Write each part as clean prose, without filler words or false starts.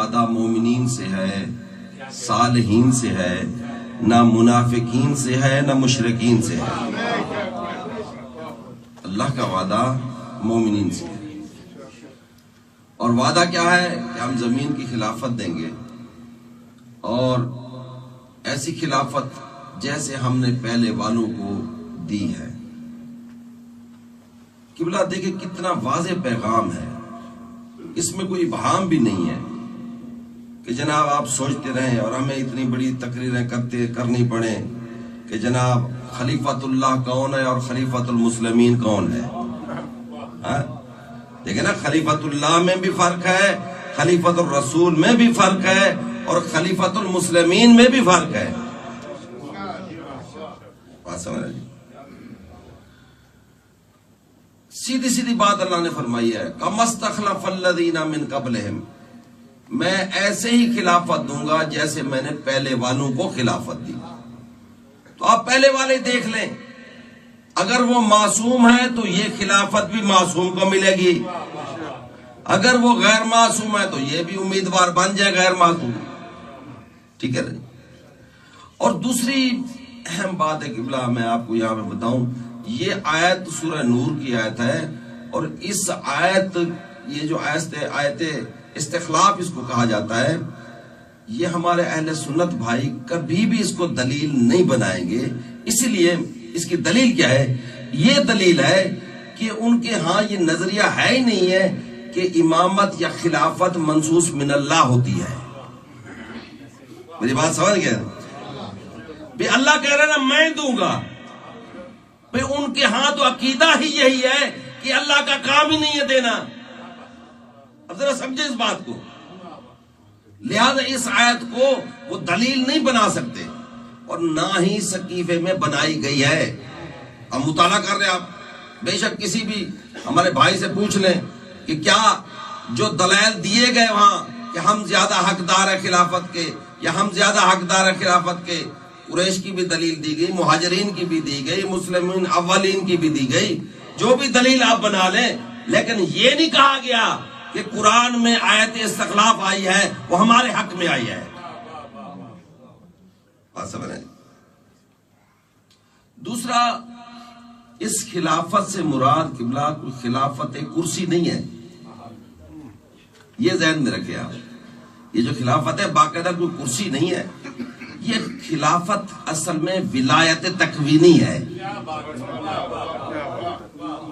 وعدہ مومنین سے ہے، صالحین سے ہے، نہ منافقین سے ہے، نہ مشرکین سے ہے۔ اللہ کا وعدہ مومنین سے ہے، اور وعدہ کیا ہے کہ ہم زمین کی خلافت دیں گے، اور ایسی خلافت جیسے ہم نے پہلے والوں کو دی ہے۔ قبلہ دیکھیں کتنا واضح پیغام ہے، اس میں کوئی ابہام بھی نہیں ہے کہ جناب آپ سوچتے رہیں اور ہمیں اتنی بڑی تقریریں کرنی پڑیں کہ جناب خلیفۃ اللہ کون ہے اور خلیفۃ المسلمین کون ہے۔ دیکھیں نا، خلیفۃ اللہ میں بھی فرق ہے، خلیفۃ الرسول میں بھی فرق ہے، اور خلیفۃ المسلمین میں بھی فرق ہے۔ بات سمجھ رہے؟ سیدھی سیدھی بات اللہ نے فرمائی ہے، کَمَا اسْتَخْلَفَ الَّذِينَ مِن قَبْلِهِمْ، میں ایسے ہی خلافت دوں گا جیسے میں نے پہلے والوں کو خلافت دی۔ تو آپ پہلے والے دیکھ لیں، اگر وہ معصوم ہے تو یہ خلافت بھی معصوم کو ملے گی، اگر وہ غیر معصوم ہے تو یہ بھی امیدوار بن جائے غیر معصوم۔ ٹھیک ہے؟ اور دوسری اہم بات ہے قبلہ میں آپ کو یہاں پہ بتاؤں، یہ آیت سورہ نور کی آیت ہے، اور اس آیت، یہ جو آیت استخلاف اس کو کہا جاتا ہے، یہ ہمارے اہل سنت بھائی کبھی بھی اس کو دلیل نہیں بنائیں گے۔ اسی لیے اس کی دلیل کیا ہے؟ یہ دلیل ہے کہ ان کے ہاں یہ نظریہ ہے ہی نہیں ہے کہ امامت یا خلافت منصوص من اللہ ہوتی ہے۔ میری بات سمجھ گئے؟ بھی اللہ کہہ رہے نا میں دوں گا، بھی ان کے ہاں تو عقیدہ ہی یہی ہے کہ اللہ کا کام ہی نہیں ہے دینا۔ اب ذرا سمجھے اس بات کو، لہذا اس آیت کو وہ دلیل نہیں بنا سکتے، اور نہ ہی سقیفے میں بنائی گئی ہے۔ اب مطالعہ کر رہے آپ، بے شک کسی بھی ہمارے بھائی سے پوچھ لیں کہ کیا جو دلائل دیے گئے وہاں کہ ہم زیادہ حقدار ہیں خلافت کے، یا ہم زیادہ حقدار ہیں خلافت کے، قریش کی بھی دلیل دی گئی، مہاجرین کی بھی دی گئی، مسلمین اولین کی بھی دی گئی، جو بھی دلیل آپ بنا لیں، لیکن یہ نہیں کہا گیا کہ قرآن میں آیت استخلاف آئی ہے وہ ہمارے حق میں آئی ہے۔ بات سمجھ رہے ہیں؟ دوسرا، اس خلافت سے مراد قبلہ کوئی خلافت کرسی نہیں ہے، یہ ذہن میں رکھے آپ۔ یہ جو خلافت ہے باقاعدہ کوئی کرسی نہیں ہے، یہ خلافت اصل میں ولایت تکوینی ہے،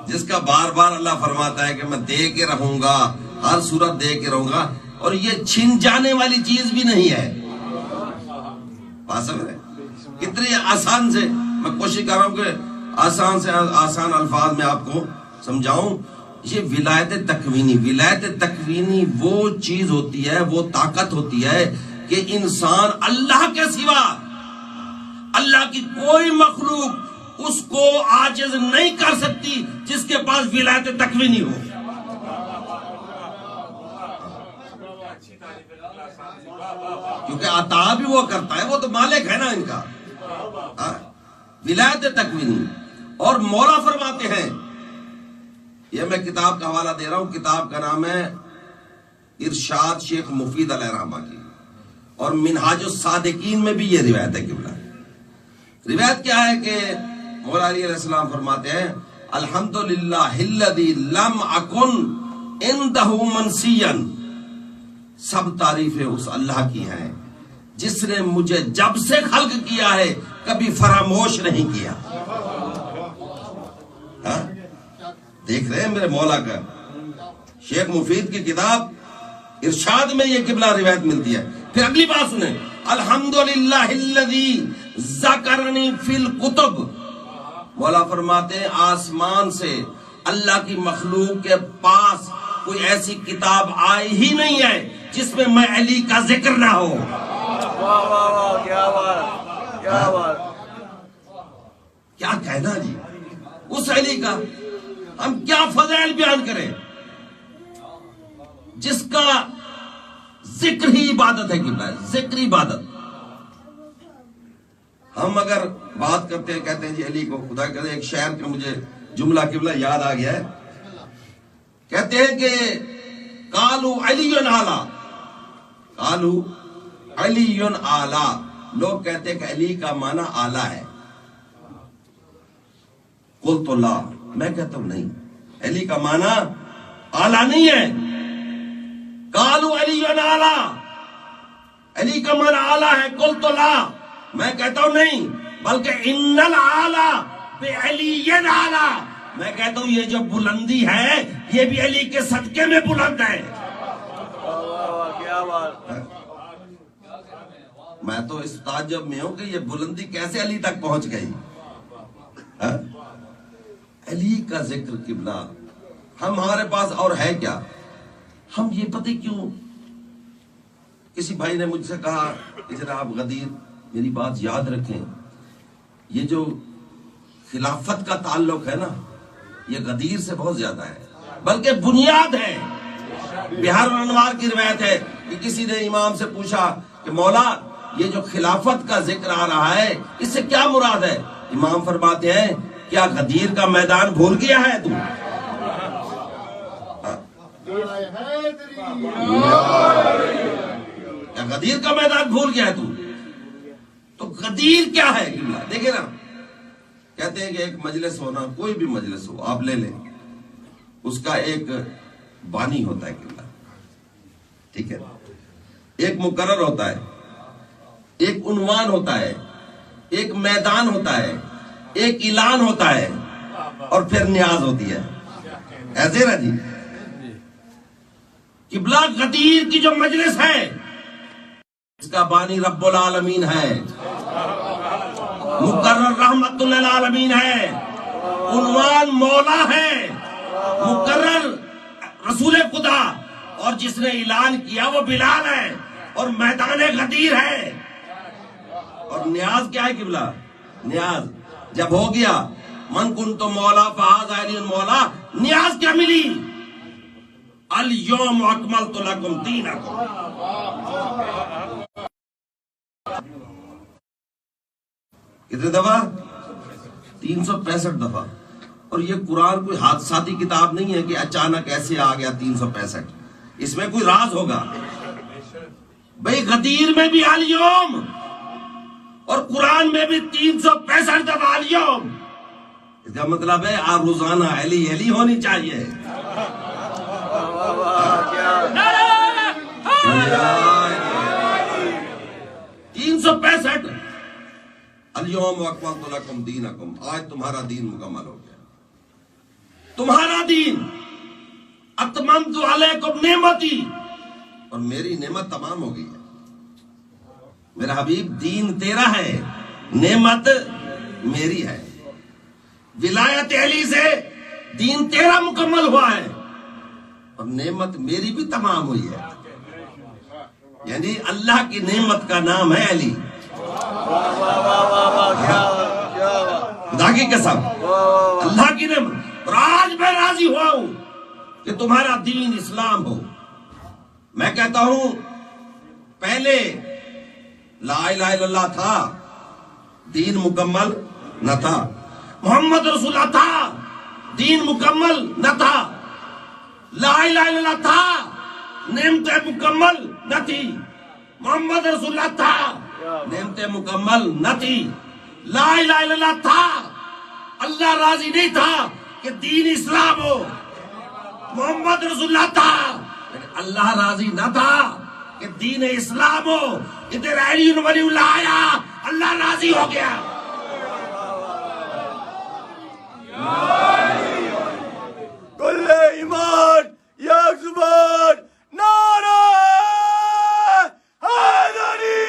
جس کا بار بار اللہ فرماتا ہے کہ میں دے کے رہوں گا، ہر صورت دے کے رہوں گا، اور یہ چھن جانے والی چیز بھی نہیں ہے۔ بات سمجھ رہے؟ کتنی آسان سے میں کوشش کر رہا ہوں کہ آسان سے آسان الفاظ میں آپ کو سمجھاؤں۔ یہ ولایت تکوینی، ولایت تکوینی وہ چیز ہوتی ہے، وہ طاقت ہوتی ہے کہ انسان اللہ کے سوا، اللہ کی کوئی مخلوق اس کو عاجز نہیں کر سکتی جس کے پاس ولایت تکوینی ہو۔ کیونکہ عطا بھی وہ کرتا ہے، وہ تو مالک ہے نا ان کا۔ ولایت تکوینی، اور مولا فرماتے ہیں، یہ میں کتاب کا حوالہ دے رہا ہوں، کتاب کا نام ہے ارشاد شیخ مفید علیہ رحمہ کی، اور منہاج الصادقین میں بھی یہ روایت ہے قبلہ۔ روایت کیا ہے کہ مولا علی علیہ السلام فرماتے ہیں، الحمدللہ الذی لم اکن عندہ منسیا، سب تعریفیں اس اللہ کی ہیں جس نے مجھے جب سے خلق کیا ہے کبھی فراموش نہیں کیا۔ دیکھ رہے ہیں میرے مولا کا، شیخ مفید کی کتاب ارشاد میں یہ قبلہ روایت ملتی ہے۔ پھر اگلی بات سنیں، الحمدللہ الذی ذکرنی فی الکتب، مولا فرماتے ہیں آسمان سے اللہ کی مخلوق کے پاس کوئی ایسی کتاب آئی ہی نہیں ہے جس میں میں علی کا ذکر نہ ہو۔ کیا کہنا جی اس علی کا، ہم کیا فضائل بیان کریں جس کا ذکر ہی عبادت ہے، قبلہ ذکر عبادت۔ ہم اگر بات کرتے ہیں کہتے ہیں جی علی کو خدا کہتے ہیں، ایک شعر کا مجھے جملہ قبلہ یاد آ گیا ہے، کہتے ہیں کہ قالوا علی اعلی، قالو علی اعلیٰ، لوگ کہتے ہیں کہ علی کا معنی اعلیٰ ہے. قلت لا، میں کہتا ہوں نہیں، علی کا معنی اعلیٰ نہیں ہے. قالو علی اعلیٰ، علی کا معنی اعلیٰ ہے. قلت لا، میں کہتا ہوں نہیں، بلکہ ان الاعلیٰ بعلی اعلیٰ، میں کہتا ہوں یہ جو بلندی ہے یہ بھی علی کے صدقے میں بلند ہے. میں تو اس تعجب میں ہوں کہ یہ بلندی کیسے علی تک پہنچ گئی. علی کا ذکر قبلہ ہمارے پاس اور ہے کیا؟ ہم یہ پتہ کیوں، کسی بھائی نے مجھ سے کہا کہ جناب غدیر میری بات یاد رکھیں، یہ جو خلافت کا تعلق ہے نا یہ غدیر سے بہت زیادہ ہے، بلکہ بنیاد ہے. بہار الانوار کی روایت ہے کہ کسی نے امام سے پوچھا کہ مولا یہ جو خلافت کا ذکر آ رہا ہے اس سے کیا مراد ہے؟ امام فرماتے ہیں کیا غدیر کا میدان بھول گیا ہے تو؟ کیا غدیر کا میدان بھول گیا ہے تو غدیر کیا ہے؟ دیکھیں نا، کہتے ہیں کہ ایک مجلس ہونا، کوئی بھی مجلس ہو آپ لے لیں، اس کا ایک بانی ہوتا ہے قبلہ، ٹھیک ہے، ایک مقرر ہوتا ہے، ایک عنوان ہوتا ہے، ایک میدان ہوتا ہے، ایک اعلان ہوتا ہے، اور پھر نیاز ہوتی ہے. ایسے نا جی، قبلہ غدیر کی جو مجلس ہے اس کا بانی رب العالمین ہے، مقرر رحمت للعالمین ہے، عنوان مولا ہے، مقرر رسول خدا، اور جس نے اعلان کیا وہ بلال ہے، اور میدان غدیر ہے. اور نیاز کیا ہے قبلہ؟ نیاز جب ہو گیا من کنت مولا فہذا علی مولا، نیاز کیا ملی؟ الیوم اکملت لکم دینکم. کتنے دفعہ؟ 365 دفعہ. اور یہ قرآن کوئی حادثاتی کتاب نہیں ہے کہ اچانک ایسے آ گیا 365، اس میں کوئی راز ہوگا. بھئی غدیر میں بھی الیوم، اور قرآن میں بھی 365 دفعہ الیوم. اس کا مطلب ہے آپ روزانہ علی علی ہونی چاہیے. 365 الیوم اکملت لکم دینکم، آج تمہارا دین مکمل ہو گیا. تمہارا دین، اتممت علیکم نعمتی، اور میری نعمت تمام ہو گئی ہے. میرا حبیب دین تیرا ہے، نعمت میری ہے. ولایت علی سے دین تیرا مکمل ہوا ہے اور نعمت میری بھی تمام ہوئی ہے. یعنی اللہ کی نعمت کا نام ہے علی. خدا کی قسم، اللہ کی نعمت. اور آج میں راضی ہوا ہوں کہ تمہارا دین اسلام ہو. میں کہتا ہوں پہلے لا الہ الا اللہ تھا، دین مکمل نہ تھا. محمد رسول اللہ تھا، دین مکمل نہ تھا. لا الہ الا اللہ تھا، نعمتیں مکمل نہ تھی. محمد رسول اللہ تھا، نعمتیں مکمل نہ تھی. لا الہ الا اللہ تھا، اللہ راضی نہیں تھا کہ دین اسلام ہو. محمد رسول اللہ تھا، اللہ راضی نہ تھا کہ دین اسلام ہو. ادھر علی ولی اللہ آیا، اللہ راضی ہو گیا. کل ایمان یک زبان نعرہ حیدری،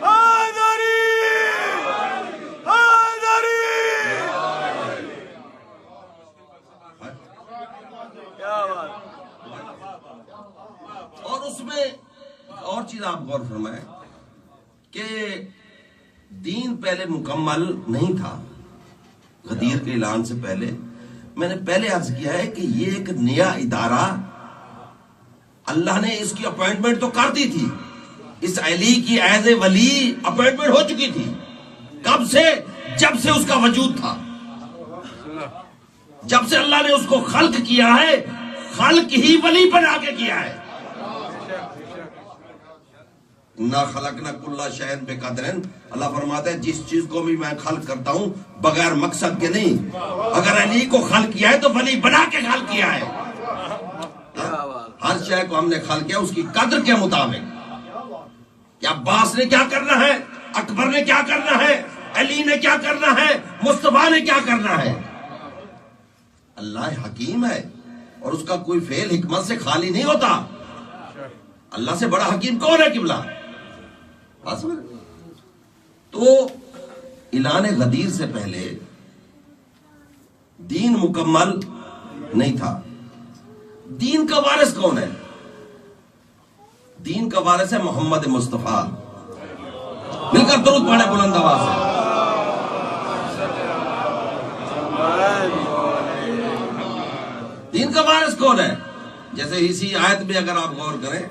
حیدری، حیدری. کیا بات. اور اس میں اور چیز آپ غور فرمائیں کہ دین پہلے مکمل نہیں تھا. غدیر کے اعلان سے پہلے میں نے پہلے عرض کیا ہے کہ یہ ایک نیا ادارہ، اللہ نے اس کی اپوائنٹمنٹ تو کر دی تھی. اس علی کی ایز اے ولی اپوائنٹمنٹ ہو چکی تھی. کب سے؟ جب سے اس کا وجود تھا، جب سے اللہ نے اس کو خلق کیا ہے. خلق ہی ولی بنا کے کیا ہے. انا خلقنا کل شیء بقدر، اللہ فرماتا ہے جس چیز کو بھی میں خلق کرتا ہوں بغیر مقصد کے نہیں. اگر علی کو خلق کیا ہے تو ولی بنا کے خلق کیا ہے. ہر شے کو ہم نے خلق کیا اس کی قدر کے مطابق. کیا عباس نے کیا کرنا ہے، اکبر نے کیا کرنا ہے، علی نے کیا کرنا ہے، مصطفیٰ نے کیا کرنا ہے. اللہ حکیم ہے اور اس کا کوئی فعل حکمت سے خالی نہیں ہوتا. اللہ سے بڑا حکیم کون ہے قبلہ؟ تو اعلان غدیر سے پہلے دین مکمل نہیں تھا. دین کا وارث کون ہے؟ دین کا وارث ہے محمد مصطفیٰ. مل کر درود پڑھیں بلند آواز سے. دین کا وارث کون ہے؟ جیسے اسی آیت میں اگر آپ غور کریں،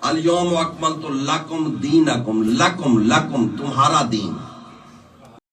الیوم اکملت لکم دینکم، لکم تمہارا دین.